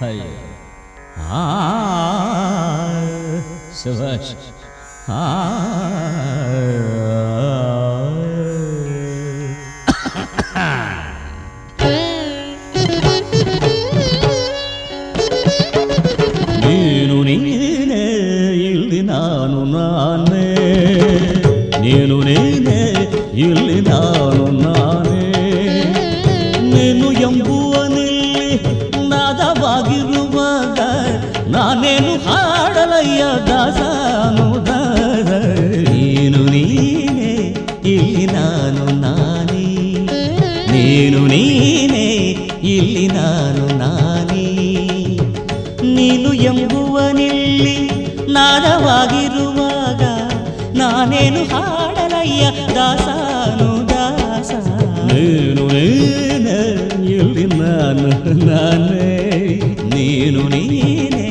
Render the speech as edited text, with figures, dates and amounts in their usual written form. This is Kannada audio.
ಹೈ ಶಭಾಷ್ ನೀನು ನೀನೇ ಇಲ್ಲಿ ನಾನು ನಾನೇ ನೀನು ನೀನೇ ಇಲ್ಲಿ ನಾನು ನಾನೇ ನೀನು ಎಂಬುವನಲ್ಲಿ ನಾದವಾಗಿರುವಾಗ ನಾನೇನು ಹಾಡಲಯ್ಯ ದಾಸನು ದಾಸ ನೀನು ನೀನೇ ಇಲ್ಲಿ ನಾನು ನಾನೇ ನೀನು ನೀನೇ ಇಲ್ಲಿ ನಾನು ನಾನೇ ನೀನು ಎಂಬುವನಿಲ್ಲಿ ನಾದವಾಗಿರುವಾಗ ನಾನೇನು ಹಾಡಲಯ್ಯ ದಾಸನು ದಾಸ ನೀನು ನೀನೇ ಇಲ್ಲಿ ನಾನು ನಾನೇ ನೀನು ನೀನೇ